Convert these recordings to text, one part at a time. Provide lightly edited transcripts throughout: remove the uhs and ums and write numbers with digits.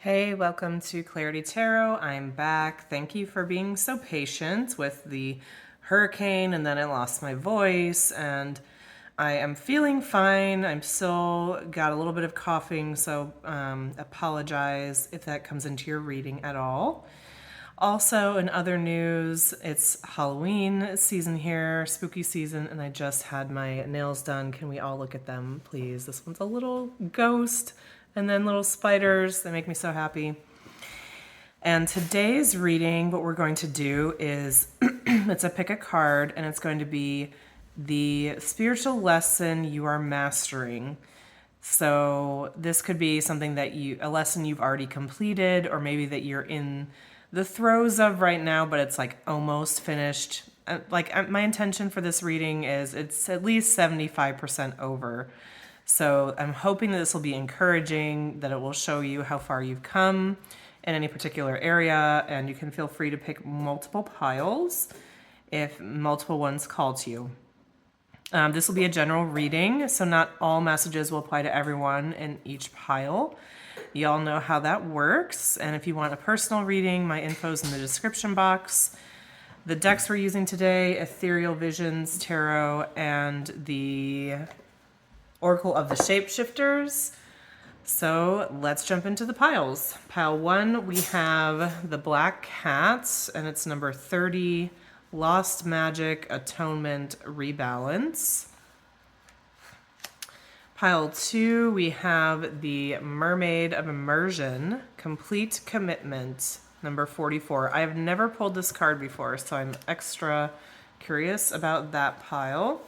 Hey, welcome to Clarity Tarot. I'm back. Thank you for being so patient with the hurricane, and then I lost my voice, and I am feeling fine. I'm still got a little bit of coughing, so apologize if that comes into your reading at all. Also, in other news, it's Halloween season here, spooky season, and I just had my nails done. Can we all look at them, please? This one's a little ghost, and then little spiders. They make me so happy. And today's reading, what we're going to do is it's a pick a card, and it's going to be the spiritual lesson you are mastering. So this could be something that a lesson you've already completed, or maybe that you're in the throes of right now, but it's like almost finished. My intention for this reading is it's at least 75% over. So I'm hoping that this will be encouraging, that it will show you how far you've come in any particular area, and you can feel free to pick multiple piles if multiple ones call to you. This will be a general reading, so not all messages will apply to everyone in each pile. You all know how that works, and if you want a personal reading, my info's in the description box. The decks we're using today, Ethereal Visions Tarot and the Oracle of the Shapeshifters. So let's jump into the piles. Pile 1, we have the Black Cat, and it's number 30, Lost Magic, Atonement, Rebalance. Pile 2, we have the Mermaid of Immersion, Complete Commitment, number 44. I have never pulled this card before, so I'm extra curious about that pile.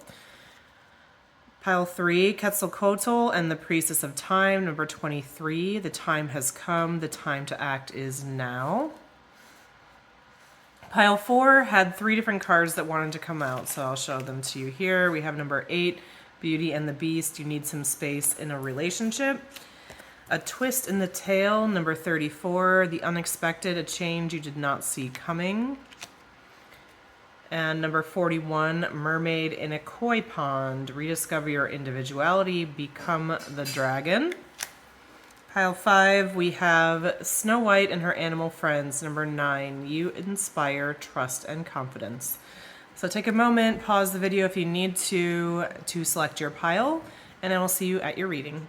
Pile 3, Quetzalcoatl and the Priestess of Time, number 23. The time has come, the time to act is now. Pile 4 had 3 different cards that wanted to come out, so I'll show them to you here. We have number 8, Beauty and the Beast, you need some space in a relationship. A Twist in the Tail, number 34, The Unexpected, a change you did not see coming. And number 41, Mermaid in a Koi Pond, rediscover your individuality, become the dragon. Pile 5, we have Snow White and her animal friends, number 9, you inspire trust and confidence. So take a moment, pause the video if you need to select your pile, and I will see you at your reading.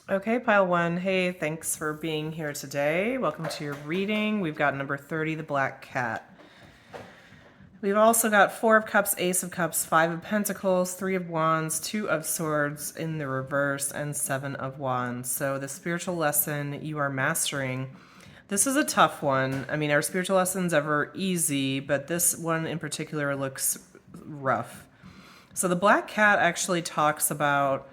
Okay, pile 1, hey, thanks for being here today. Welcome to your reading. We've got number 30, the Black Cat. We've also got 4 of Cups, Ace of Cups, 5 of Pentacles, 3 of Wands, 2 of Swords in the reverse, and 7 of Wands. So the spiritual lesson you are mastering. This is a tough one. I mean, are spiritual lessons ever easy? But this one in particular looks rough. So the Black Cat actually talks about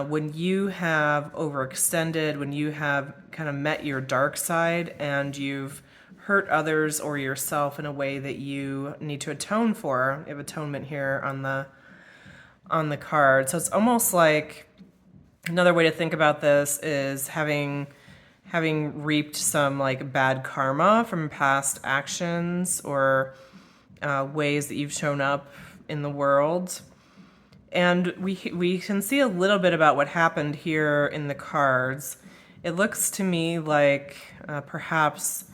when you have overextended, when you have kind of met your dark side and you've hurt others or yourself in a way that you need to atone for. You have atonement here on the card. So it's almost like another way to think about this is having reaped some like bad karma from past actions or ways that you've shown up in the world. And we can see a little bit about what happened here in the cards. It looks to me like perhaps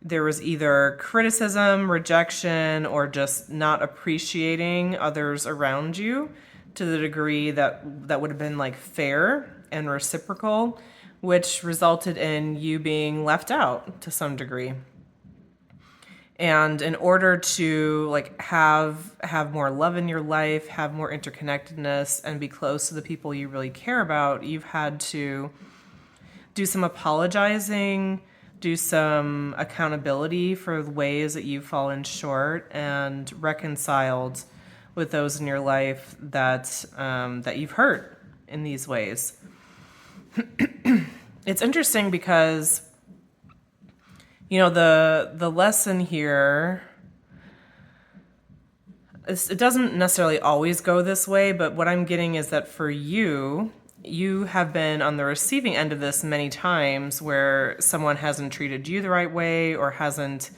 there was either criticism, rejection, or just not appreciating others around you to the degree that would have been like fair and reciprocal, which resulted in you being left out to some degree. And in order to like have more love in your life, have more interconnectedness, and be close to the people you really care about, you've had to do some apologizing, do some accountability for the ways that you've fallen short, and reconciled with those in your life that you've hurt in these ways. It's interesting because, you know, the lesson here, it doesn't necessarily always go this way, but what I'm getting is that for you have been on the receiving end of this many times where someone hasn't treated you the right way or hasn't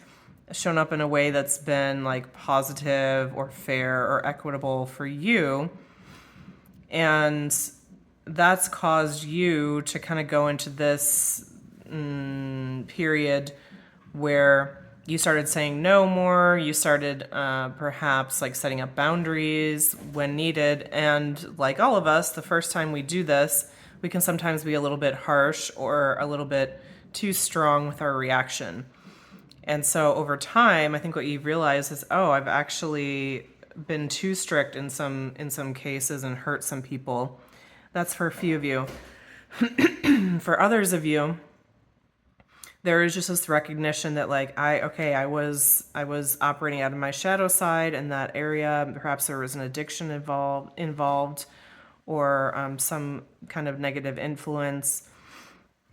shown up in a way that's been like positive or fair or equitable for you. And that's caused you to kind of go into this period where you started saying no more, you started perhaps like setting up boundaries when needed. And like all of us, the first time we do this, we can sometimes be a little bit harsh or a little bit too strong with our reaction. And so over time, I think what you've realized is, oh, I've actually been too strict in some cases and hurt some people. That's for a few of you. For others of you, there is just this recognition that like I was operating out of my shadow side in that area. Perhaps there was an addiction involved or some kind of negative influence,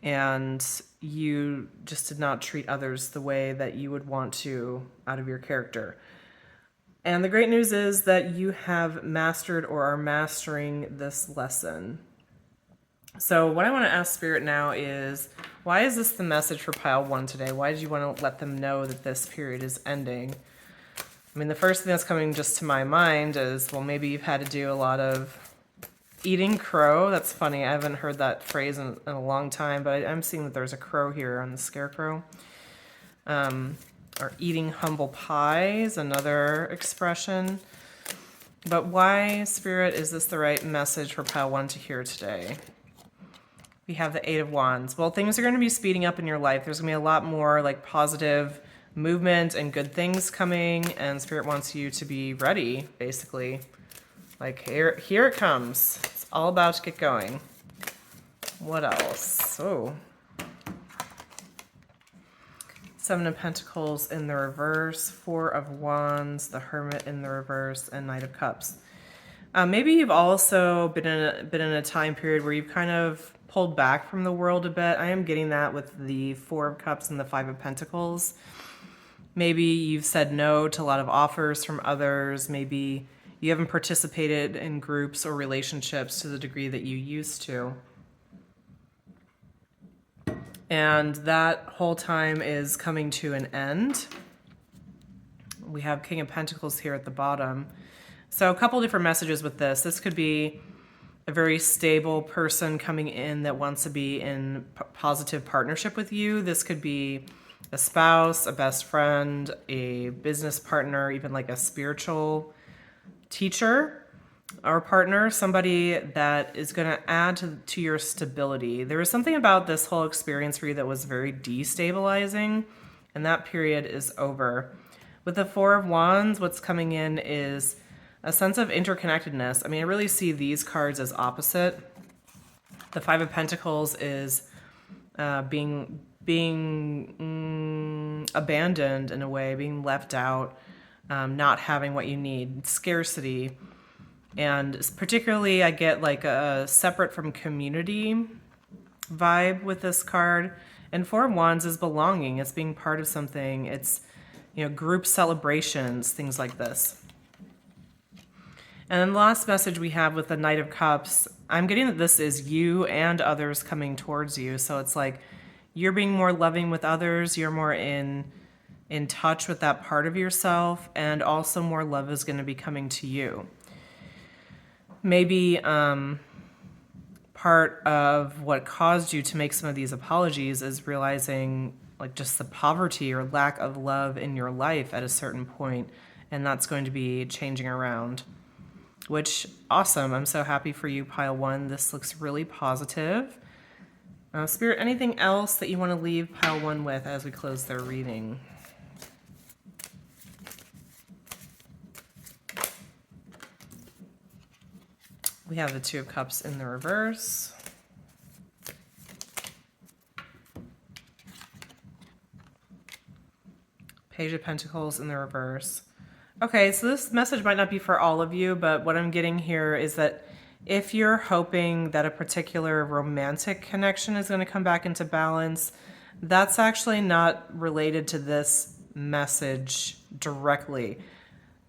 and you just did not treat others the way that you would want to out of your character. And the great news is that you have mastered or are mastering this lesson. So what I want to ask Spirit now is, why is this the message for pile 1 today? Why did you want to let them know that this period is ending? I mean, the first thing that's coming just to my mind is, well, maybe you've had to do a lot of eating crow. That's funny. I haven't heard that phrase in a long time, but I'm seeing that there's a crow here on the scarecrow. Or eating humble pies, another expression. But why, Spirit, is this the right message for pile 1 to hear today? We have the 8 of Wands. Well, things are going to be speeding up in your life. There's going to be a lot more like positive movement and good things coming, and Spirit wants you to be ready, basically. Like, here it comes. It's all about to get going. What else? Oh. 7 of Pentacles in the reverse, 4 of Wands, the Hermit in the reverse, and Knight of Cups. Maybe you've also been in a time period where you've kind of pulled back from the world a bit. I am getting that with the 4 of Cups and the 5 of Pentacles. Maybe you've said no to a lot of offers from others. Maybe you haven't participated in groups or relationships to the degree that you used to. And that whole time is coming to an end. We have King of Pentacles here at the bottom. So a couple different messages with this. This could be a very stable person coming in that wants to be in positive partnership with you. This could be a spouse, a best friend, a business partner, even like a spiritual teacher or partner, somebody that is going to add to your stability. There was something about this whole experience for you that was very destabilizing, and that period is over. With the 4 of Wands, what's coming in is a sense of interconnectedness. I mean, I really see these cards as opposite. The 5 of Pentacles is being abandoned in a way, being left out, not having what you need, scarcity. And particularly I get like a separate from community vibe with this card. And 4 of Wands is belonging. It's being part of something. It's, group celebrations, things like this. And then the last message we have with the Knight of Cups, I'm getting that this is you and others coming towards you. So it's like you're being more loving with others. You're more in touch with that part of yourself. And also more love is going to be coming to you. Maybe part of what caused you to make some of these apologies is realizing like just the poverty or lack of love in your life at a certain point, and that's going to be changing around, which awesome. I'm so happy for you, pile 1. This looks really positive. Spirit, anything else that you want to leave pile 1 with as we close their reading? We have the 2 of Cups in the reverse. Page of Pentacles in the reverse. Okay, so this message might not be for all of you, but what I'm getting here is that if you're hoping that a particular romantic connection is going to come back into balance, that's actually not related to this message directly.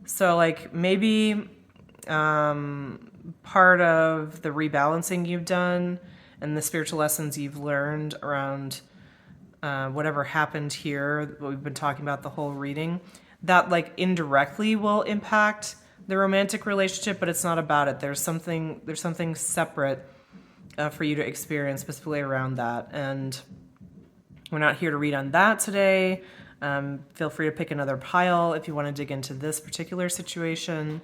So like maybe part of the rebalancing you've done and the spiritual lessons you've learned around whatever happened here, what we've been talking about the whole reading, that like indirectly will impact the romantic relationship, but it's not about it. There's something separate for you to experience specifically around that. And We're not here to read on that today. Feel free to pick another pile if you want to dig into this particular situation.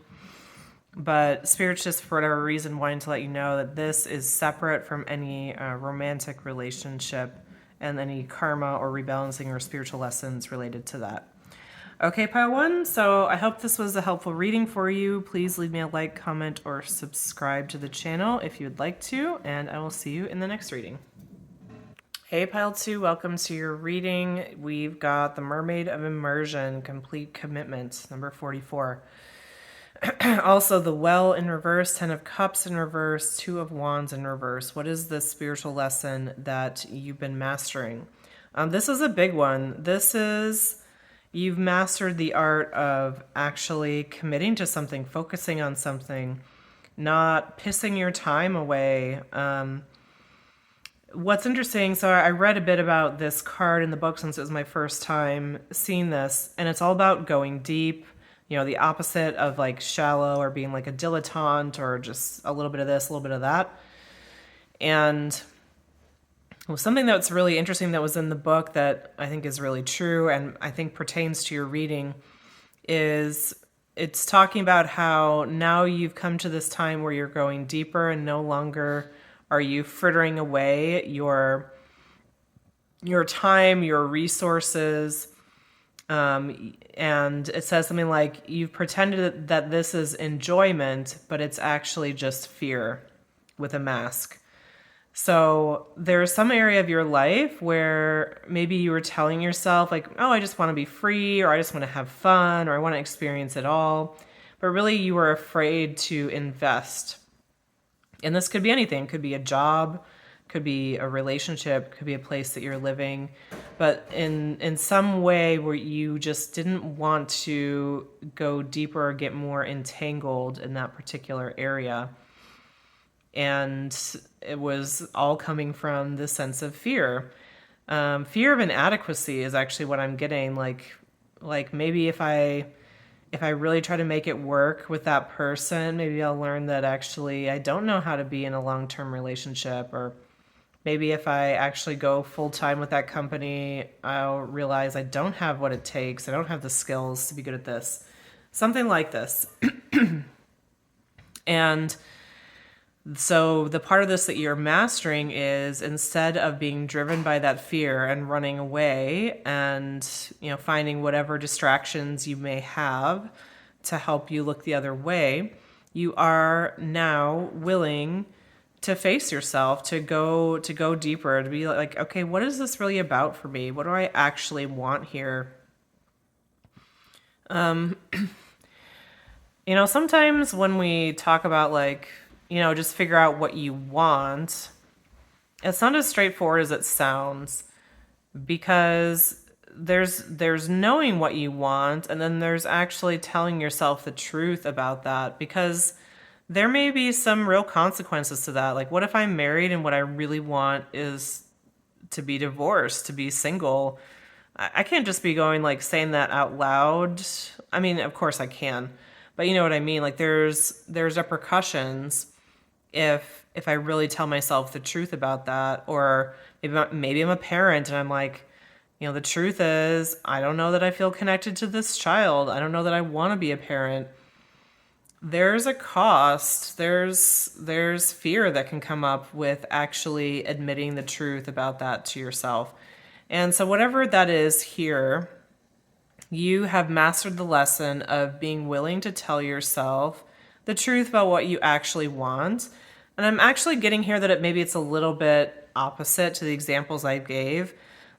But Spirit's just, for whatever reason, wanting to let you know that this is separate from any romantic relationship and any karma or rebalancing or spiritual lessons related to that. Okay, pile 1, so I hope this was a helpful reading for you. Please leave me a like, comment, or subscribe to the channel if you would like to, and I will see you in the next reading. Hey, pile 2, welcome to your reading. We've got the Mermaid of Immersion, Complete Commitment, number 44. Also, the Well in reverse, 10 of Cups in reverse, 2 of Wands in reverse. What is the spiritual lesson that you've been mastering? This is a big one. This is, you've mastered the art of actually committing to something, focusing on something, not pissing your time away. What's interesting, so I read a bit about this card in the book since it was my first time seeing this, and it's all about going deep. You know, the opposite of like shallow or being like a dilettante or just a little bit of this, a little bit of that. And something that's really interesting that was in the book that I think is really true and I think pertains to your reading is it's talking about how now you've come to this time where you're going deeper and no longer are you frittering away your time, your resources. And it says something like, you've pretended that this is enjoyment, but it's actually just fear with a mask. So there's some area of your life where maybe you were telling yourself like, oh, I just want to be free, or I just want to have fun, or I want to experience it all. But really you were afraid to invest. And this could be anything. It could be a job, could be a relationship, could be a place that you're living, but in some way where you just didn't want to go deeper or get more entangled in that particular area. And it was all coming from this sense of fear. Fear of inadequacy is actually what I'm getting. Like maybe if I really try to make it work with that person, maybe I'll learn that actually I don't know how to be in a long-term relationship. Or maybe if I actually go full-time with that company, I'll realize I don't have what it takes. I don't have the skills to be good at this. Something like this. And so the part of this that you're mastering is, instead of being driven by that fear and running away and, you know, finding whatever distractions you may have to help you look the other way, you are now willing to face yourself, to go deeper, to be like, okay, what is this really about for me? What do I actually want here? You know, sometimes when we talk about like, you know, just figure out what you want, it's not as straightforward as it sounds, because there's knowing what you want, and then there's actually telling yourself the truth about that, because there may be some real consequences to that. Like, what if I'm married and what I really want is to be divorced, to be single? I can't just be going like saying that out loud. I mean, of course I can, but you know what I mean? Like there's repercussions if I really tell myself the truth about that. Or maybe I'm a parent and I'm like, you know, the truth is I don't know that I feel connected to this child. I don't know that I want to be a parent. There's a cost. There's fear that can come up with actually admitting the truth about that to yourself. And so whatever that is here, you have mastered the lesson of being willing to tell yourself the truth about what you actually want. And I'm actually getting here that maybe it's a little bit opposite to the examples I gave.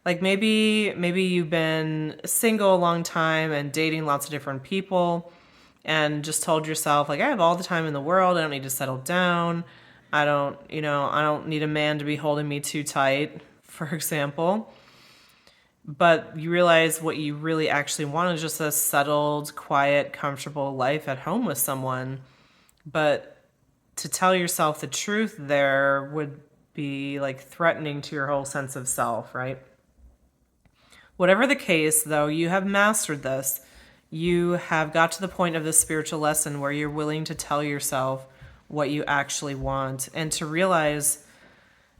Like maybe you've been single a long time and dating lots of different people and just told yourself like, I have all the time in the world. I don't need to settle down. I don't need a man to be holding me too tight, for example. But you realize what you really actually want is just a settled, quiet, comfortable life at home with someone. But to tell yourself the truth there would be like threatening to your whole sense of self, right? Whatever the case, though, you have mastered this. You have got to the point of this spiritual lesson where you're willing to tell yourself what you actually want and to realize,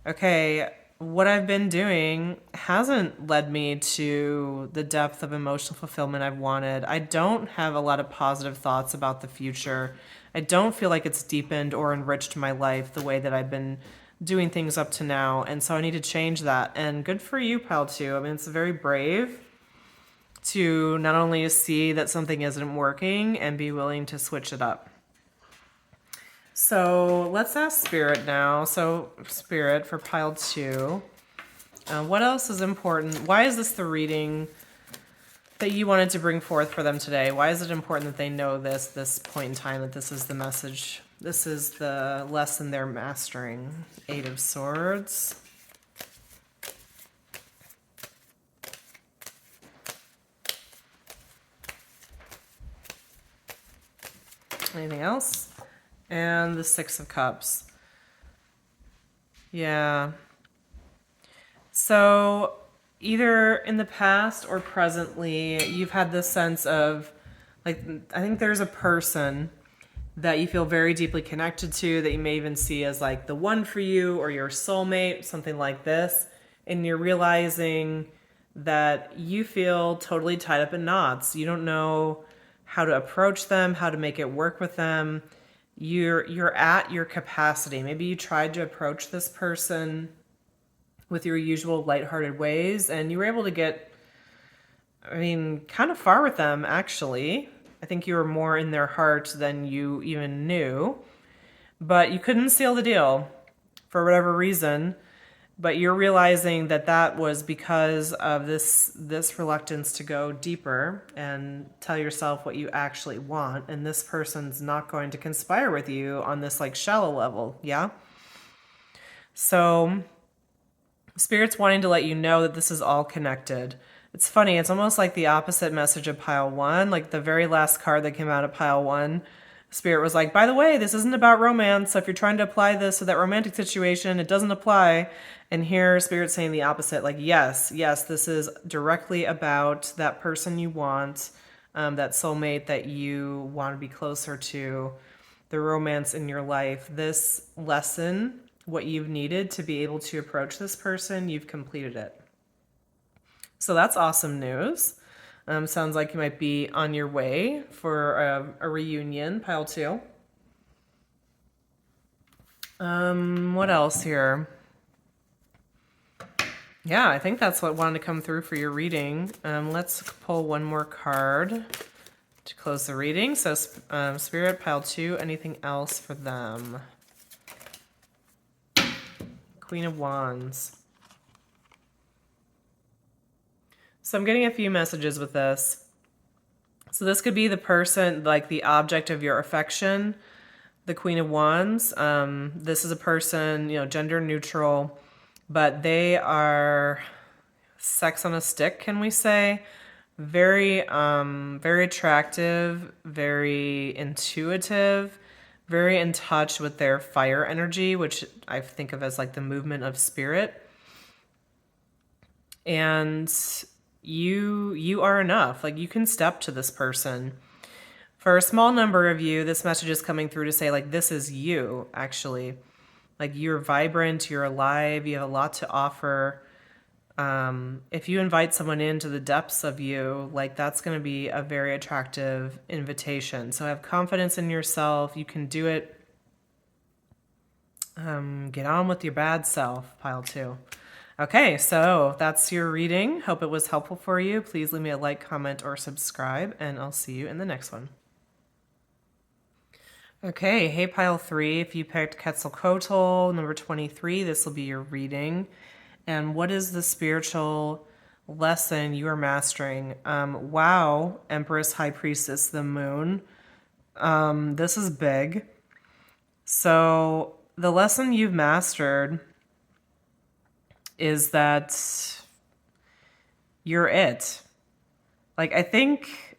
okay, what I've been doing hasn't led me to the depth of emotional fulfillment I've wanted. I don't have a lot of positive thoughts about the future. I don't feel like it's deepened or enriched my life the way that I've been doing things up to now. And so I need to change that. And good for you, pal, too. I mean, it's very brave to not only see that something isn't working and be willing to switch it up. So let's ask Spirit now. So Spirit for pile 2. What else is important? Why is this the reading that you wanted to bring forth for them today? Why is it important that they know this point in time, that this is the message? This is the lesson they're mastering. 8 of Swords. Anything else? And the 6 of Cups. Yeah. So either in the past or presently, you've had this sense of, like, I think there's a person that you feel very deeply connected to, that you may even see as like the one for you or your soulmate, something like this. And you're realizing that you feel totally tied up in knots. You don't know how to approach them, how to make it work with them. You're at your capacity. Maybe you tried to approach this person with your usual lighthearted ways, and you were able to get, kind of far with them, actually. I think you were more in their heart than you even knew, but you couldn't seal the deal for whatever reason. But you're realizing that that was because of this reluctance to go deeper and tell yourself what you actually want, and this person's not going to conspire with you on this like shallow level, yeah? So Spirit's wanting to let you know that this is all connected. It's funny, it's almost like the opposite message of pile 1, like the very last card that came out of pile 1. Spirit was like, by the way, this isn't about romance, so if you're trying to apply this to that romantic situation, it doesn't apply. And here, Spirit's saying the opposite, like, yes, this is directly about that person you want, that soulmate that you want to be closer to, the romance in your life. This lesson, what you've needed to be able to approach this person, you've completed it. So that's awesome news. Sounds like you might be on your way for a reunion, pile 2. What else here? Yeah, I think that's what wanted to come through for your reading. Let's pull one more card to close the reading. So Spirit, pile 2, anything else for them? Queen of Wands. So I'm getting a few messages with this. So this could be the person, like the object of your affection, the Queen of Wands. This is a person, gender neutral, but they are sex on a stick, can we say? Very, very attractive, very intuitive, very in touch with their fire energy, which I think of as like the movement of spirit. And you are enough. Like, you can step to this person. For a small number of you, this message is coming through to say, like, this is you, actually. Like, you're vibrant, you're alive, you have a lot to offer. If you invite someone into the depths of you, like, that's going to be a very attractive invitation. So have confidence in yourself. You can do it. Get on with your bad self, pile 2. Okay, so that's your reading. Hope it was helpful for you. Please leave me a like, comment, or subscribe, and I'll see you in the next one. Okay, hey pile 3, if you picked Quetzalcoatl, number 23, this will be your reading. And what is the spiritual lesson you are mastering? Wow, Empress, High Priestess, the Moon. This is big. So the lesson you've mastered is that you're it. Like, I think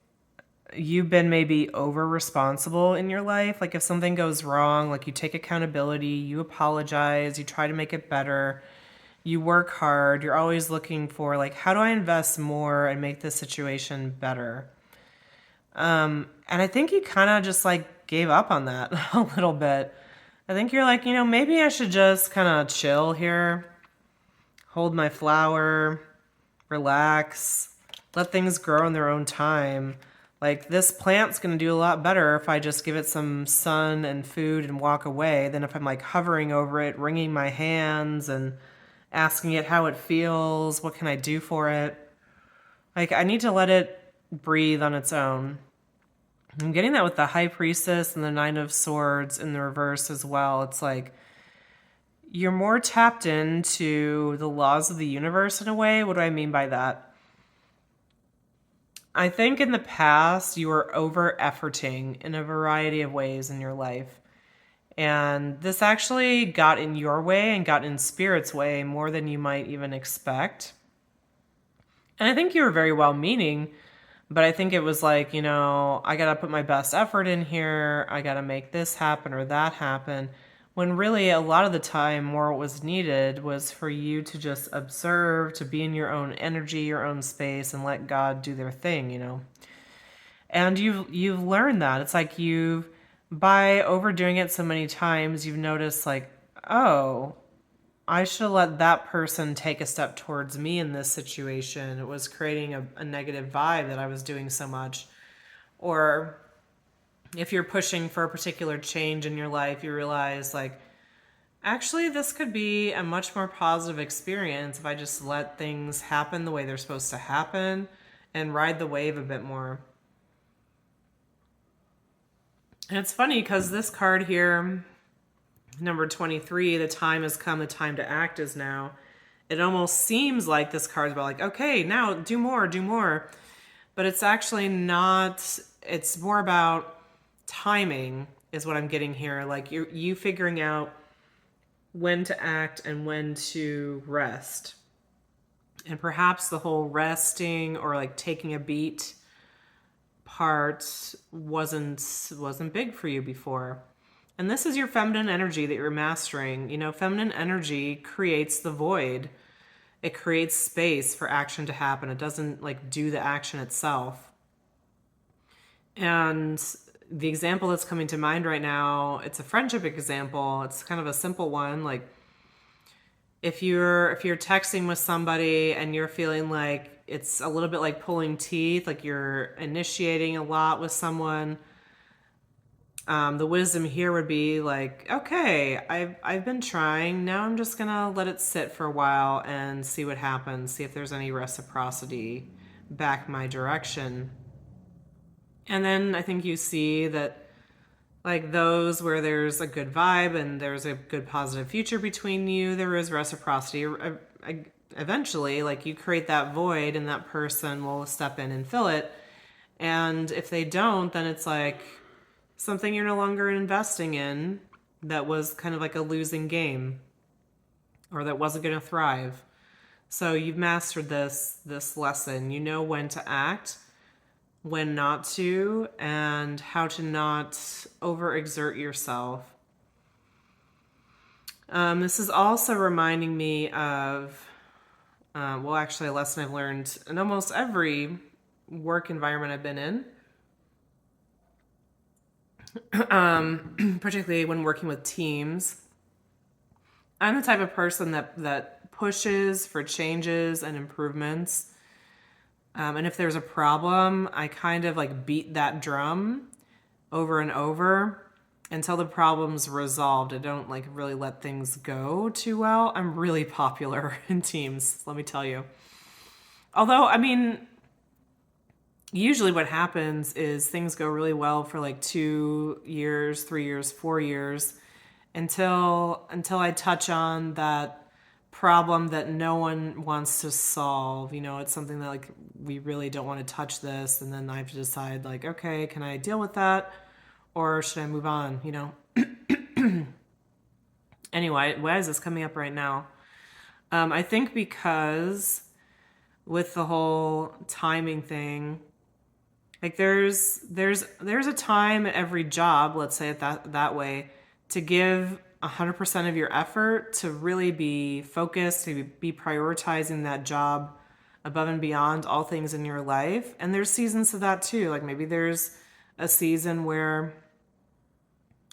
you've been maybe over responsible in your life. Like, if something goes wrong, like, you take accountability, you apologize, you try to make it better, you work hard, you're always looking for, like, how do I invest more and make this situation better? And I think you kind of just like gave up on that a little bit. I think you're like, maybe I should just kind of chill here. hold my flower, relax, let things grow in their own time. Like, this plant's going to do a lot better if I just give it some sun and food and walk away than if I'm like hovering over it, wringing my hands and asking it how it feels, what can I do for it. Like, I need to let it breathe on its own. I'm getting that with the High Priestess and the Nine of Swords in the reverse as well. It's like you're more tapped into the laws of the universe in a way. What do I mean by that? I think in the past you were over efforting in a variety of ways in your life. And this actually got in your way and got in Spirit's way more than you might even expect. And I think you were very well meaning, but I think it was like, I got to put my best effort in here. I got to make this happen or that happen. When really a lot of the time more what was needed was for you to just observe, to be in your own energy, your own space, and let God do their thing. And you've learned that. It's like by overdoing it so many times, you've noticed like, oh, I should let that person take a step towards me in this situation. It was creating a negative vibe that I was doing so much. Or if you're pushing for a particular change in your life, you realize like, actually, this could be a much more positive experience if I just let things happen the way they're supposed to happen and ride the wave a bit more. And it's funny because this card here, number 23, the time has come, the time to act is now. It almost seems like this card's about like, okay, now do more. But it's actually not. It's more about timing is what I'm getting here. Like you figuring out when to act and when to rest. And perhaps the whole resting or like taking a beat part wasn't big for you before. And this is your feminine energy that you're mastering. Feminine energy creates the void. It creates space for action to happen. It doesn't like do the action itself. And the example that's coming to mind right now, it's a friendship example. It's kind of a simple one. Like if you're texting with somebody and you're feeling like it's a little bit like pulling teeth, like you're initiating a lot with someone, the wisdom here would be like, okay, I've been trying. Now I'm just gonna let it sit for a while and see what happens. See if there's any reciprocity back my direction. And then I think you see that like those where there's a good vibe and there's a good positive future between you, there is reciprocity. Eventually, like you create that void and that person will step in and fill it. And if they don't, then it's like something you're no longer investing in that was kind of like a losing game or that wasn't going to thrive. So you've mastered this lesson. You know when to act, when not to, and how to not overexert yourself. This is also reminding me of, actually a lesson I've learned in almost every work environment I've been in, particularly when working with teams. I'm the type of person that pushes for changes and improvements. And if there's a problem, I kind of like beat that drum over and over until the problem's resolved. I don't like really let things go too well. I'm really popular in teams, let me tell you. Although, I mean, usually what happens is things go really well for like 2 years, 3 years, 4 years until I touch on that problem that no one wants to solve. It's something that like we really don't want to touch this, and then I have to decide like, okay, can I deal with that or should I move on? Anyway, why is this coming up right now? I think because with the whole timing thing, like there's a time at every job, let's say it that way, to give 100% of your effort, to really be focused, to be prioritizing that job above and beyond all things in your life. And there's seasons of that too. Like maybe there's a season where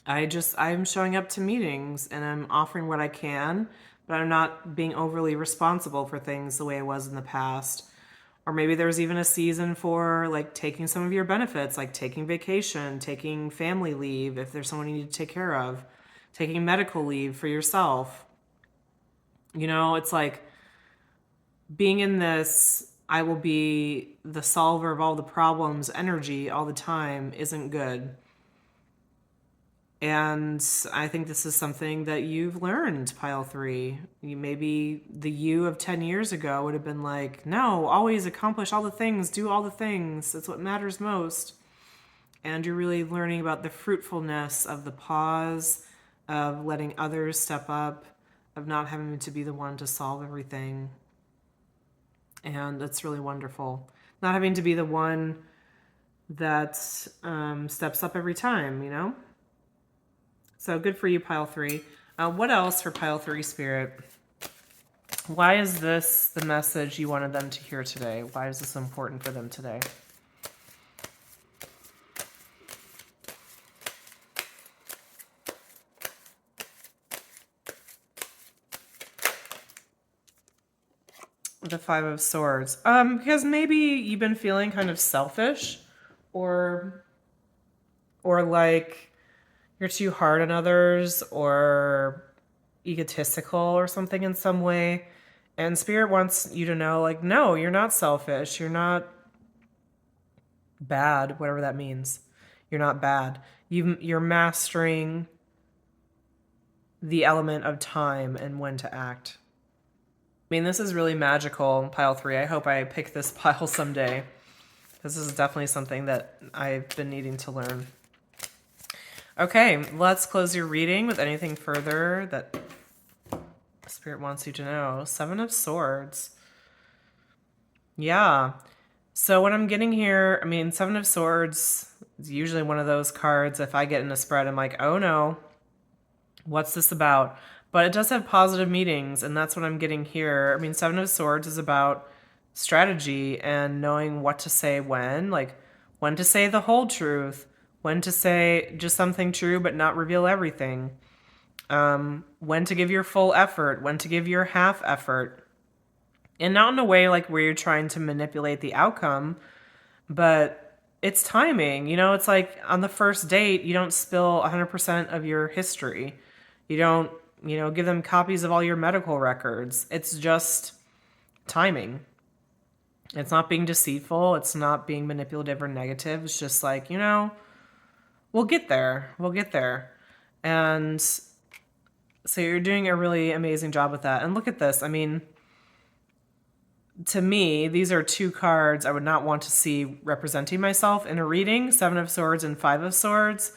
I'm showing up to meetings and I'm offering what I can, but I'm not being overly responsible for things the way I was in the past. Or maybe there's even a season for like taking some of your benefits, like taking vacation, taking family leave if there's someone you need to take care of, taking medical leave for yourself. You know, it's like being in this I will be the solver of all the problems energy all the time isn't good. And I think this is something that you've learned, pile 3. Maybe the you of 10 years ago would have been like, no, always accomplish all the things, do all the things. That's what matters most. And you're really learning about the fruitfulness of the pause, of letting others step up, of not having to be the one to solve everything. And that's really wonderful. Not having to be the one that steps up every time, you know? So good for you, pile 3. What else for pile 3 spirit? Why is this the message you wanted them to hear today? Why is this important for them today? The 5 of Swords. Because maybe you've been feeling kind of selfish or like you're too hard on others or egotistical or something in some way. And Spirit wants you to know, like, no, you're not selfish. You're not bad, whatever that means. You're not bad. You're mastering the element of time and when to act. I mean, this is really magical, pile 3. I hope I pick this pile someday. This is definitely something that I've been needing to learn. Okay, let's close your reading with anything further that Spirit wants you to know. 7 of Swords. Yeah. So what I'm getting here, I mean, 7 of Swords is usually one of those cards. If I get in a spread, I'm like, oh no, what's this about? But it does have positive meanings, and that's what I'm getting here. I mean, 7 of Swords is about strategy and knowing what to say when, like when to say the whole truth, when to say just something true but not reveal everything, when to give your full effort, when to give your half effort. And not in a way like where you're trying to manipulate the outcome, but it's timing. You know, it's like on the first date, you don't spill 100% of your history. You don't, give them copies of all your medical records. It's just timing. It's not being deceitful. It's not being manipulative or negative. It's just like, we'll get there. We'll get there. And so you're doing a really amazing job with that. And look at this. I mean, to me, these are 2 cards I would not want to see representing myself in a reading, 7 of Swords and 5 of Swords,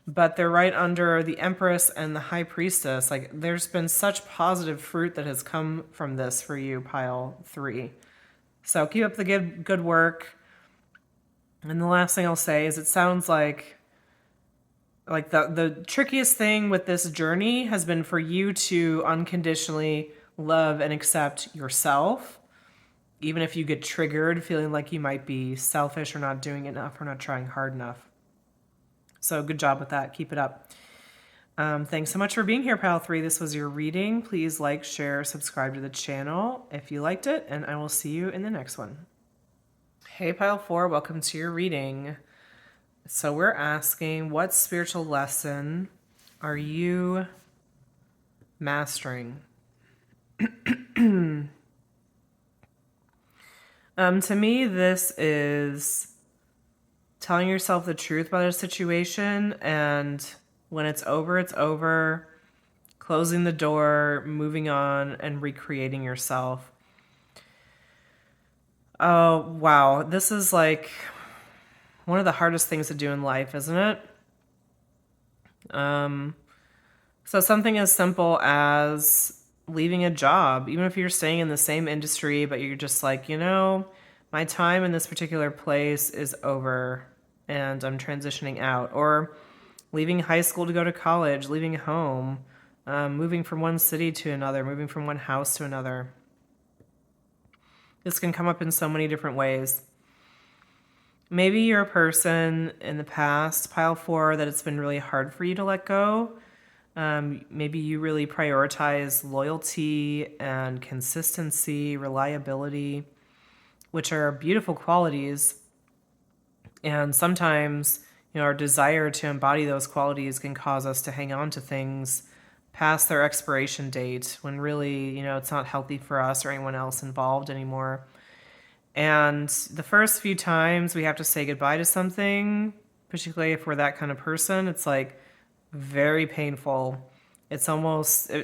but they're right under the Empress and the High Priestess. Like, there's been such positive fruit that has come from this for you, pile 3. So keep up the good work. And the last thing I'll say is it sounds like the trickiest thing with this journey has been for you to unconditionally love and accept yourself, even if you get triggered feeling like you might be selfish or not doing enough or not trying hard enough. So good job with that. Keep it up. Thanks so much for being here, pile 3. This was your reading. Please like, share, subscribe to the channel if you liked it, and I will see you in the next one. Hey, pile 4, welcome to your reading. So we're asking, what spiritual lesson are you mastering? To me, this is telling yourself the truth about a situation, and when it's over, closing the door, moving on, and recreating yourself. Oh, wow. This is like one of the hardest things to do in life, isn't it? So something as simple as leaving a job, even if you're staying in the same industry, but you're just like, my time in this particular place is over and I'm transitioning out. Or leaving high school to go to college, leaving home, moving from one city to another, moving from one house to another. This can come up in so many different ways. Maybe you're a person in the past, pile 4, that it's been really hard for you to let go. Maybe you really prioritize loyalty and consistency, reliability, which are beautiful qualities. And sometimes, our desire to embody those qualities can cause us to hang on to things past their expiration date when really, it's not healthy for us or anyone else involved anymore. And the first few times we have to say goodbye to something, particularly if we're that kind of person, it's like very painful. It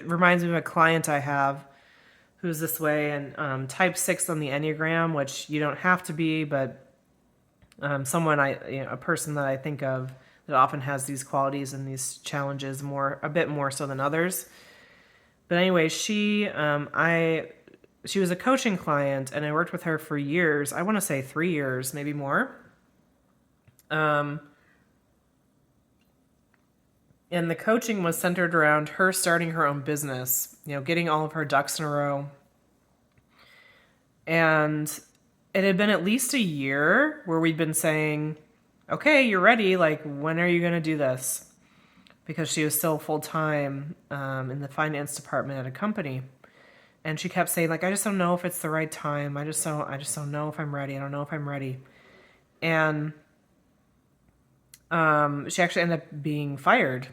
reminds me of a client I have who's this way, and type 6 on the Enneagram, which you don't have to be, but a person that I think of that often has these qualities and these challenges a bit more so than others. But anyway, she was a coaching client, and I worked with her for years. I want to say 3 years, maybe more. And the coaching was centered around her starting her own business, getting all of her ducks in a row. And it had been at least a year where we'd been saying, okay, you're ready. Like, when are you going to do this? Because she was still full-time in the finance department at a company. And she kept saying, like, I just don't know if it's the right time. I just don't know if I'm ready. I don't know if I'm ready. And she actually ended up being fired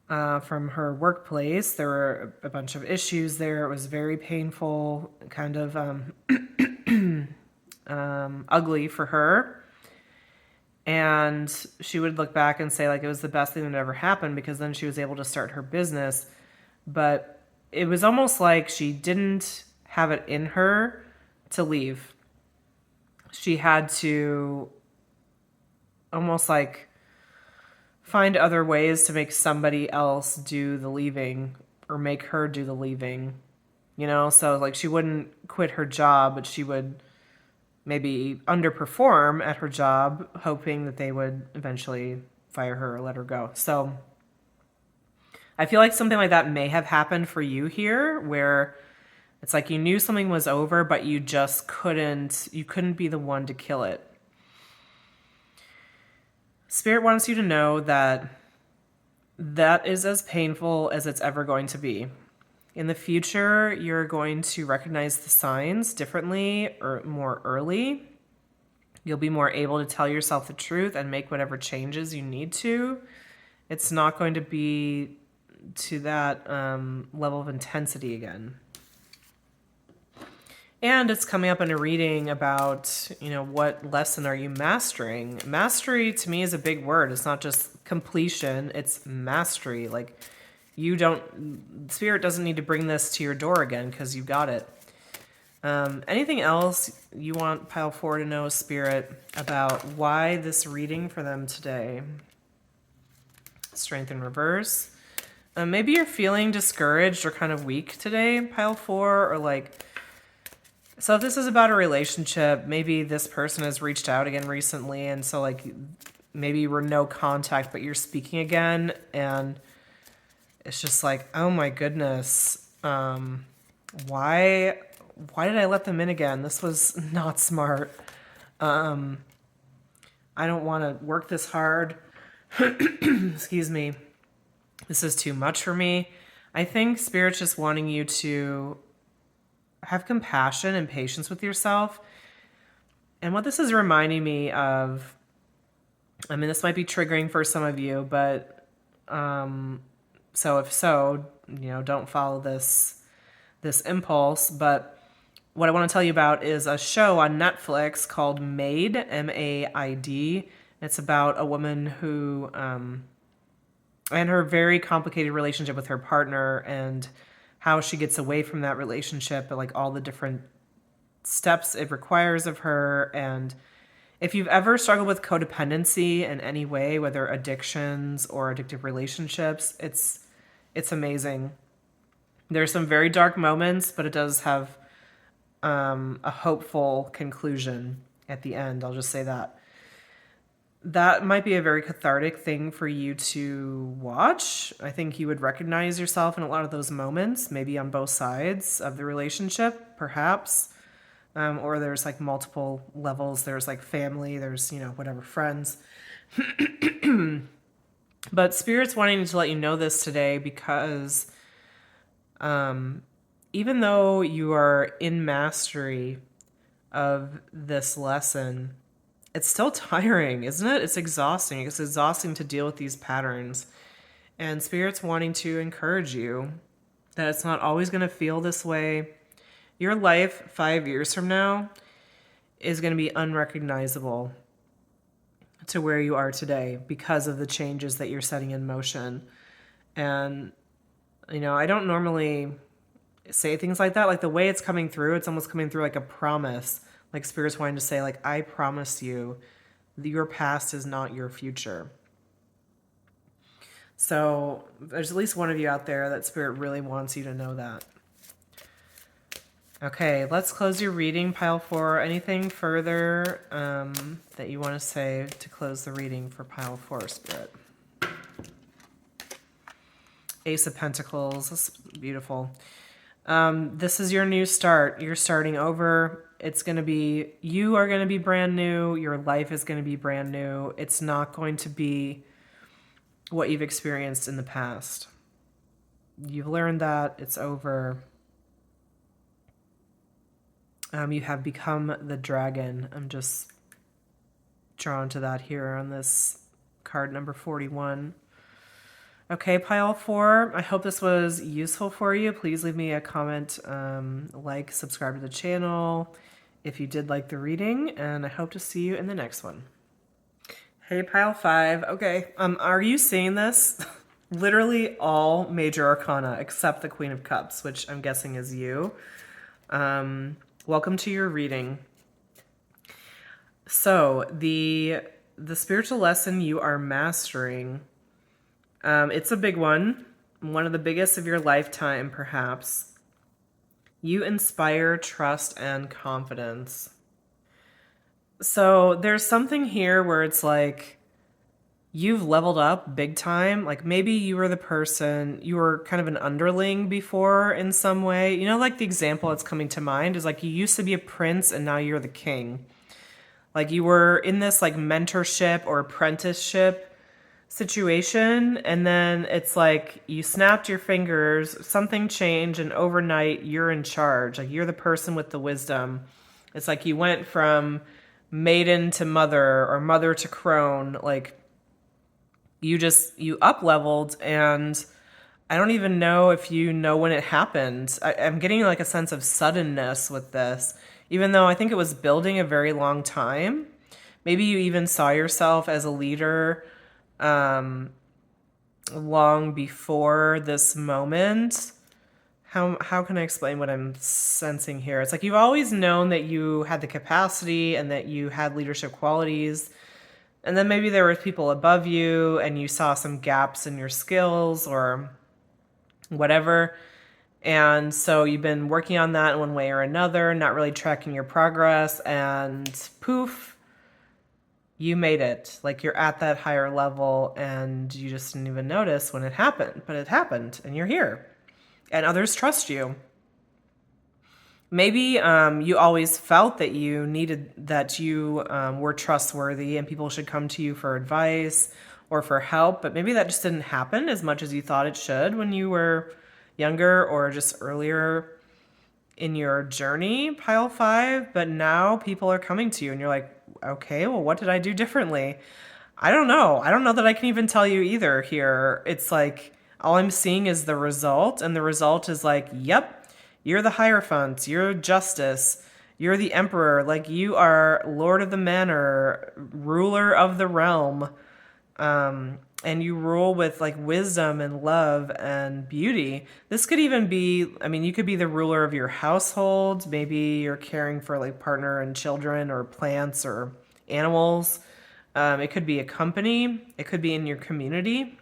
from her workplace. There were a bunch of issues there. It was very painful, kind of ugly for her. And she would look back and say, like, it was the best thing that ever happened, because then she was able to start her business. But it was almost like she didn't have it in her to leave. She had to almost like find other ways to make somebody else do the leaving, or make her do the leaving, so like she wouldn't quit her job, but she would maybe underperform at her job, hoping that they would eventually fire her or let her go. So I feel like something like that may have happened for you here, where it's like you knew something was over, but you just couldn't be the one to kill it. Spirit wants you to know that is as painful as it's ever going to be. In the future, you're going to recognize the signs differently or more early. You'll be more able to tell yourself the truth and make whatever changes you need to. It's not going to be to that level of intensity again. And it's coming up in a reading about, what lesson are you mastering? Mastery to me is a big word. It's not just completion, it's mastery. Like, Spirit doesn't need to bring this to your door again because you got it. Anything else you want Pile 4 to know, Spirit, about why this reading for them today? Strength in reverse. Maybe you're feeling discouraged or kind of weak today, Pile 4, or so if this is about a relationship, maybe this person has reached out again recently, and so maybe you were no contact, but you're speaking again, and it's just like, oh my goodness, why did I let them in again? This was not smart. I don't want to work this hard. Excuse me. This is too much for me. I think Spirit's just wanting you to have compassion and patience with yourself. And what this is reminding me of, this might be triggering for some of you, but so if so, don't follow this impulse. But what I want to tell you about is a show on Netflix called Maid, M-A-I-D. It's about a woman who and her very complicated relationship with her partner, and how she gets away from that relationship, but all the different steps it requires of her. And if you've ever struggled with codependency in any way, whether addictions or addictive relationships, it's amazing. There's some very dark moments, but it does have a hopeful conclusion at the end. I'll just say that. That might be a very cathartic thing for you to watch. I think you would recognize yourself in a lot of those moments, maybe on both sides of the relationship, perhaps. Or there's multiple levels. There's family, there's, whatever, friends. But Spirit's wanting to let you know this today because even though you are in mastery of this lesson, it's still tiring, isn't it? It's exhausting. It's exhausting to deal with these patterns. And Spirit's wanting to encourage you that it's not always going to feel this way. Your life 5 years from now is going to be unrecognizable to where you are today because of the changes that you're setting in motion. And, I don't normally say things like that. Like the way it's coming through, it's almost coming through like a promise. Like Spirit's wanting to say, like, I promise you that your past is not your future. So there's at least one of you out there that Spirit really wants you to know that. Okay, let's close your reading, pile 4. Anything further that you want to say to close the reading for pile 4, Spirit? Ace of Pentacles. That's beautiful. This is your new start. You're starting over. You are going to be brand new. Your life is going to be brand new. It's not going to be what you've experienced in the past. You've learned that. It's over. You have become the dragon. I'm just drawn to that here on this card number 41. Okay, pile 4. I hope this was useful for you. Please leave me a comment, like, subscribe to the channel if you did like the reading, and I hope to see you in the next one. Hey, pile 5. Okay, are you seeing this? Literally all major arcana except the Queen of Cups, which I'm guessing is you. Welcome to your reading. So the spiritual lesson you are mastering, it's a big one of the biggest of your lifetime, perhaps. You inspire trust and confidence. So there's something here where it's like you've leveled up big time. Like maybe you were kind of an underling before in some way. Like the example that's coming to mind is like you used to be a prince and now you're the king. Like you were in this like mentorship or apprenticeship situation, and then it's like you snapped your fingers, something changed, and overnight you're in charge. Like you're the person with the wisdom. It's like you went from maiden to mother or mother to crone. Like you up leveled, and I don't even know if you know when it happened. I'm getting like a sense of suddenness with this, even though I think it was building a very long time. Maybe you even saw yourself as a leader long before this moment. How can I explain what I'm sensing here? It's like you've always known that you had the capacity and that you had leadership qualities. And then maybe there were people above you and you saw some gaps in your skills or whatever. And so you've been working on that in one way or another, not really tracking your progress, and poof, you made it. Like you're at that higher level and you just didn't even notice when it happened, but it happened and you're here and others trust you. Maybe you always felt that you were trustworthy and people should come to you for advice or for help, but maybe that just didn't happen as much as you thought it should when you were younger or just earlier in your journey, pile 5. But now people are coming to you and you're like, okay, well, what did I do differently? I don't know that I can even tell you either here. It's like all I'm seeing is the result, and the result is like, yep, you're the Hierophant, you're Justice, you're the Emperor, like you are Lord of the Manor, ruler of the realm, and you rule with like wisdom and love and beauty. This could even be, you could be the ruler of your household. Maybe you're caring for like partner and children or plants or animals. It could be a company. It could be in your community.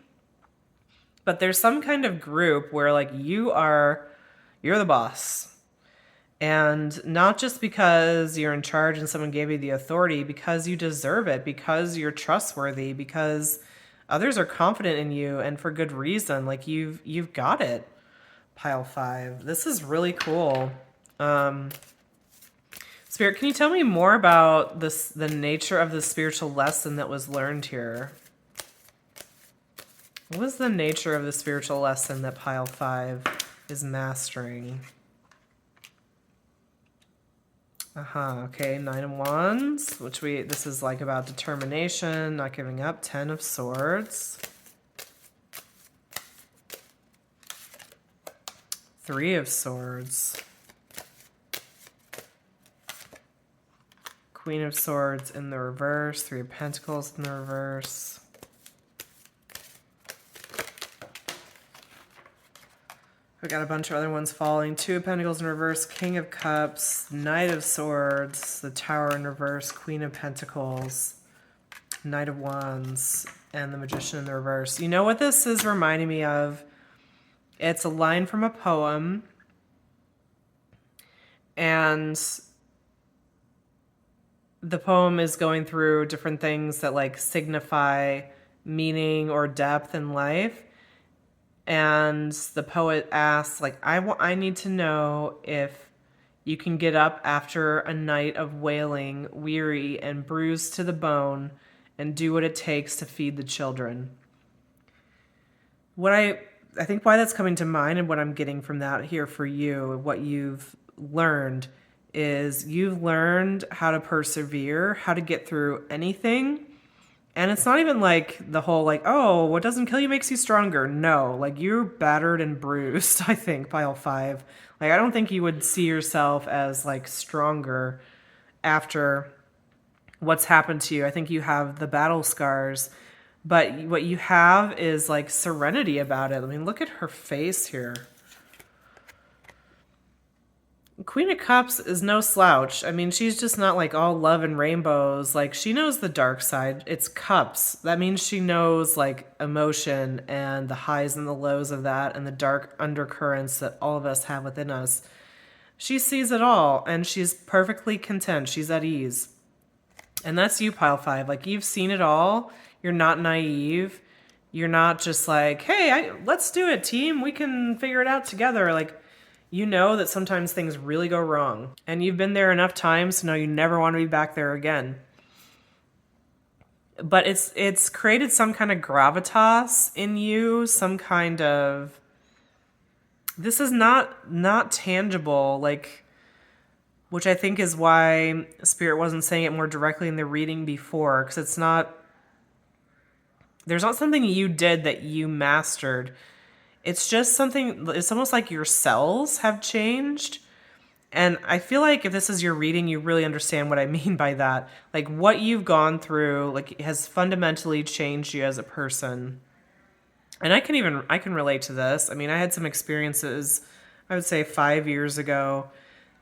But there's some kind of group where like you're the boss. And not just because you're in charge and someone gave you the authority, because you deserve it, because you're trustworthy, because others are confident in you, and for good reason. Like you've got it, pile 5. This is really cool. Spirit, can you tell me more about the nature of the spiritual lesson that was learned here? What is the nature of the spiritual lesson that pile 5 is mastering? Okay, 9 of Wands, this is like about determination, not giving up. 10 of Swords. 3 of Swords. Queen of Swords in the reverse. 3 of Pentacles in the reverse. We got a bunch of other ones falling. 2 of Pentacles in reverse. King of Cups. Knight of Swords. The Tower in reverse. Queen of Pentacles. Knight of Wands. And the Magician in the reverse. You know what this is reminding me of? It's a line from a poem. And the poem is going through different things that like signify meaning or depth in life. And the poet asks, like, I need to know if you can get up after a night of wailing, weary and bruised to the bone, and do what it takes to feed the children. What I think why that's coming to mind and what I'm getting from that here for you, what you've learned is you've learned how to persevere, how to get through anything. And it's not even like the whole like, oh, what doesn't kill you makes you stronger. No, like you're battered and bruised, I think, pile 5. Like, I don't think you would see yourself as like stronger after what's happened to you. I think you have the battle scars, but what you have is like serenity about it. I mean, look at her face here. Queen of Cups is no slouch. I mean, she's just not like all love and rainbows. Like, she knows the dark side. It's cups. That means she knows like emotion and the highs and the lows of that and the dark undercurrents that all of us have within us. She sees it all and she's perfectly content. She's at ease. And that's you, pile 5. Like, you've seen it all. You're not naive. You're not just like, hey, let's do it, team. We can figure it out together. Like, you know that sometimes things really go wrong, and you've been there enough times to know you never want to be back there again. But it's created some kind of gravitas in you, some kind of, this is not tangible, like, which I think is why Spirit wasn't saying it more directly in the reading before, because there's not something you did that you mastered. It's just something, it's almost like your cells have changed. And I feel like if this is your reading, you really understand what I mean by that. Like, what you've gone through, like, has fundamentally changed you as a person. And I can relate to this. I mean, I had some experiences, I would say 5 years ago,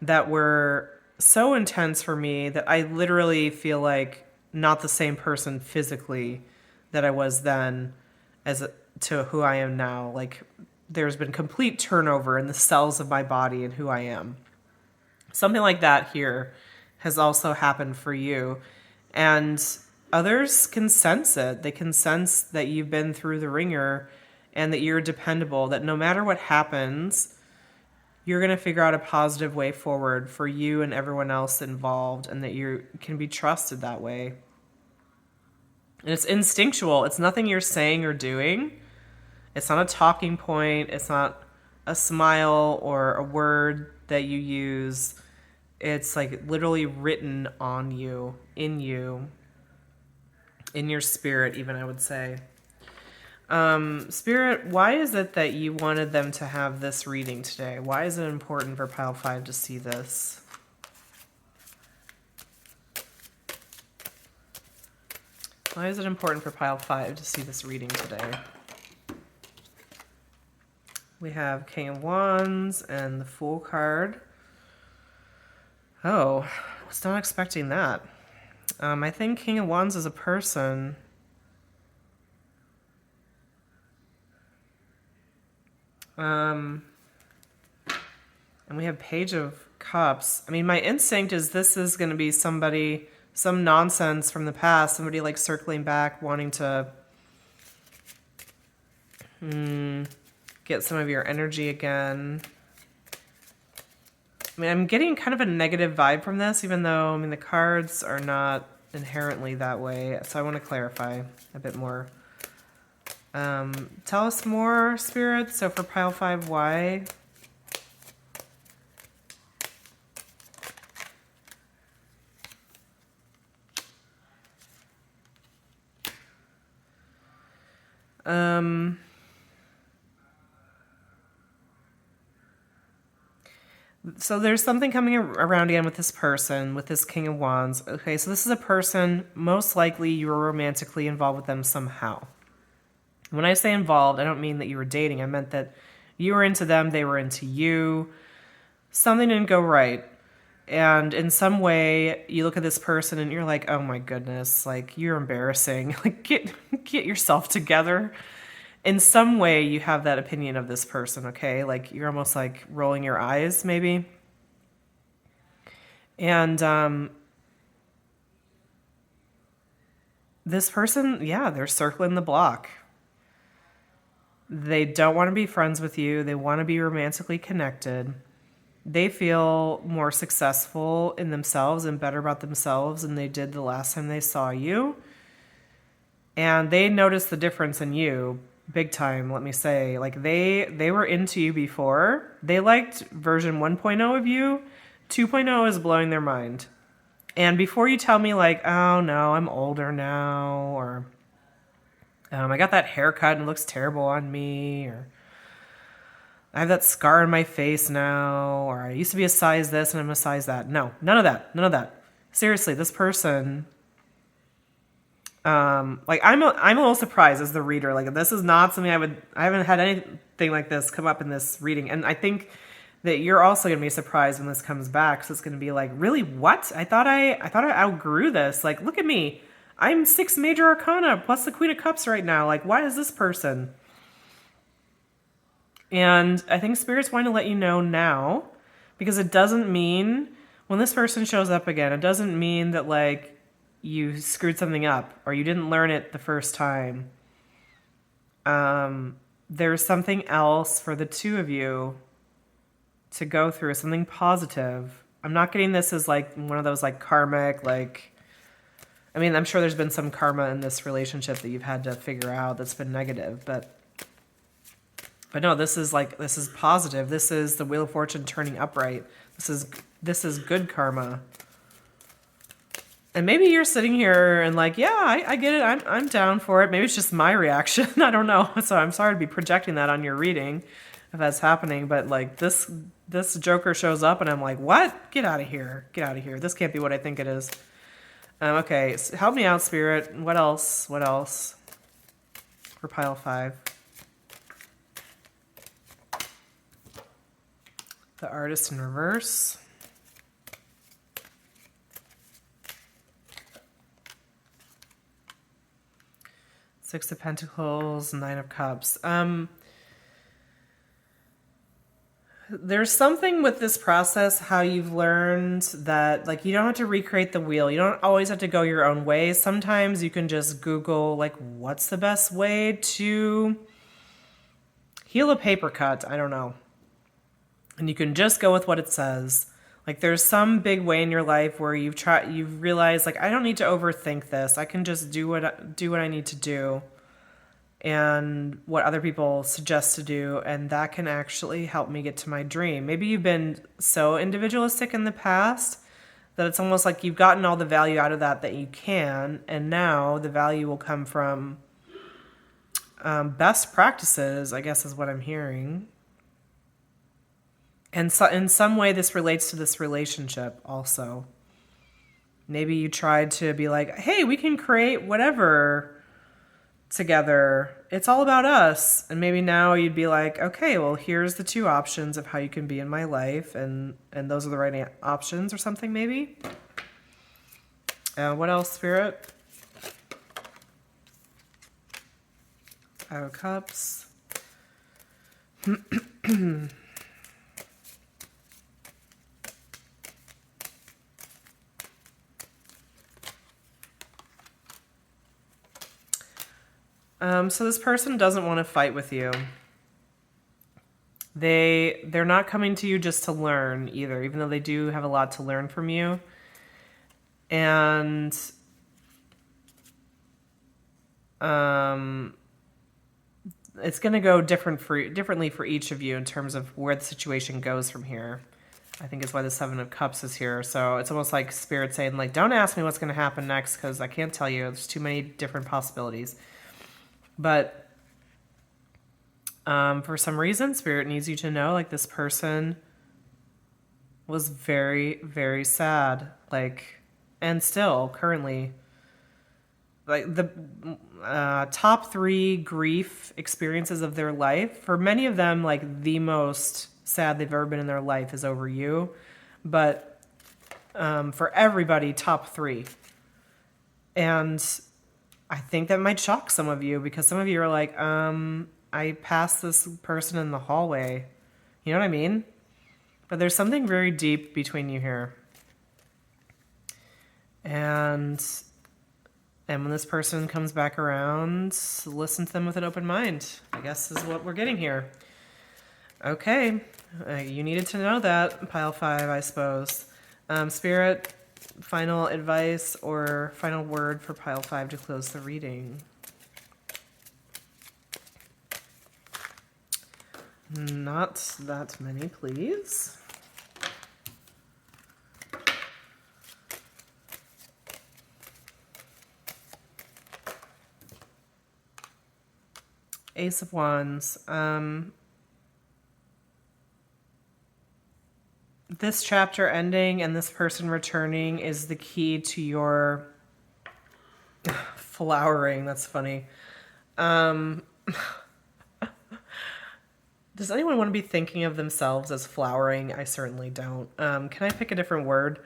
that were so intense for me that I literally feel like not the same person physically that I was then to who I am now. Like, there's been complete turnover in the cells of my body and who I am. Something like that here has also happened for you. And others can sense it. They can sense that you've been through the ringer and that you're dependable, that no matter what happens, you're going to figure out a positive way forward for you and everyone else involved, and that you can be trusted that way. And it's instinctual. It's nothing you're saying or doing. It's not a talking point. It's not a smile or a word that you use. It's like literally written on you, in your spirit even, I would say. Spirit, why is it that you wanted them to have this reading today? Why is it important for pile 5 to see this? Why is it important for pile 5 to see this reading today? We have King of Wands and the Fool card. Oh, I was not expecting that. I think King of Wands is a person. And we have Page of Cups. I mean, my instinct is this is going to be somebody, some nonsense from the past, somebody like circling back, wanting to get some of your energy again. I mean, I'm getting kind of a negative vibe from this, even though, I mean, the cards are not inherently that way. So I want to clarify a bit more. Tell us more, Spirit. So for pile 5, why? So there's something coming around again with this person, with this King of Wands. Okay, so this is a person, most likely you were romantically involved with them somehow. When I say involved, I don't mean that you were dating. I meant that you were into them, they were into you. Something didn't go right. And in some way, you look at this person and you're like, oh my goodness, like, you're embarrassing. Like, get yourself together. In some way, you have that opinion of this person, okay? Like, you're almost like rolling your eyes, maybe. And this person, yeah, they're circling the block. They don't want to be friends with you. They want to be romantically connected. They feel more successful in themselves and better about themselves than they did the last time they saw you. And they noticed the difference in you big time, let me say. Like, they were into you before. They liked version 1.0 of you. 2.0 is blowing their mind. And before you tell me, like, oh no, I'm older now, or I got that haircut and it looks terrible on me, or I have that scar on my face now, or I used to be a size this and I'm a size that. No, none of that. None of that. Seriously, this person, like, I'm a little surprised as the reader. Like, this is not something I haven't had anything like this come up in this reading. And I think that you're also going to be surprised when this comes back. So it's going to be like, really, what? I thought I outgrew this. Like, look at me. I'm 6 major arcana plus the Queen of Cups right now. Like, why is this person? And I think Spirit's wanting to let you know now, because it doesn't mean when this person shows up again, it doesn't mean that, like, you screwed something up or you didn't learn it the first time. There's something else for the two of you to go through, something positive. I'm not getting this as like one of those like karmic, like, I mean, I'm sure there's been some karma in this relationship that you've had to figure out that's been negative, but no, this is positive. This is the Wheel of Fortune turning upright. This is good karma. And maybe you're sitting here and like, yeah, I get it. I'm down for it. Maybe it's just my reaction. I don't know. So I'm sorry to be projecting that on your reading if that's happening. But like this Joker shows up and I'm like, what? Get out of here. Get out of here. This can't be what I think it is. Okay, so help me out, Spirit. What else? What else? For pile 5. The Artist in reverse. Six of Pentacles, Nine of Cups. There's something with this process, how you've learned that, like, you don't have to recreate the wheel. You don't always have to go your own way. Sometimes you can just Google, like, what's the best way to heal a paper cut? I don't know. And you can just go with what it says. Like, there's some big way in your life where you've realized, like, I don't need to overthink this. I can just do what I need to do and what other people suggest to do, and that can actually help me get to my dream. Maybe you've been so individualistic in the past that it's almost like you've gotten all the value out of that you can, and now the value will come from best practices, I guess is what I'm hearing. And so in some way this relates to this relationship also. Maybe you tried to be like, hey, we can create whatever together. It's all about us. And maybe now you'd be like, okay, well, here's the 2 options of how you can be in my life. And those are the right options or something, maybe. What else, Spirit? 5 of Cups. So this person doesn't want to fight with you. They're not coming to you just to learn either, even though they do have a lot to learn from you. And it's going to go differently for each of you in terms of where the situation goes from here. I think is why the Seven of Cups is here. So it's almost like Spirit saying, like, don't ask me what's going to happen next because I can't tell you. There's too many different possibilities. But for some reason, Spirit needs you to know, like, this person was very, very sad. Like, and still, currently, like, the top 3 grief experiences of their life, for many of them, like, the most sad they've ever been in their life is over you. But for everybody, top 3. And I think that might shock some of you, because some of you are like, I passed this person in the hallway. You know what I mean? But there's something very deep between you here. And when this person comes back around, listen to them with an open mind, I guess is what we're getting here. Okay, you needed to know that, pile 5, I suppose. Spirit, final advice or final word for pile 5 to close the reading? Not that many, please. Ace of Wands. This chapter ending and this person returning is the key to your flowering. That's funny. Does anyone want to be thinking of themselves as flowering? I certainly don't. Can I pick a different word?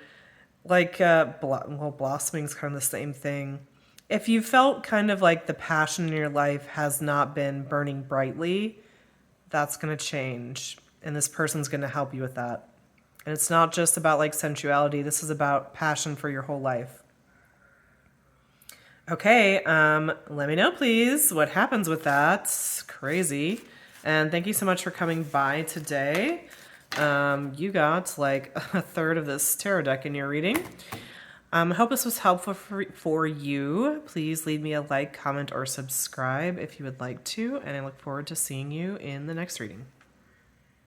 Like, blossoming is kind of the same thing. If you felt kind of like the passion in your life has not been burning brightly, that's going to change. And this person's going to help you with that. And it's not just about like sensuality. This is about passion for your whole life. Okay, let me know, please, what happens with that. Crazy. And thank you so much for coming by today. You got like a third of this tarot deck in your reading. I hope this was helpful for you. Please leave me a like, comment, or subscribe if you would like to. And I look forward to seeing you in the next reading.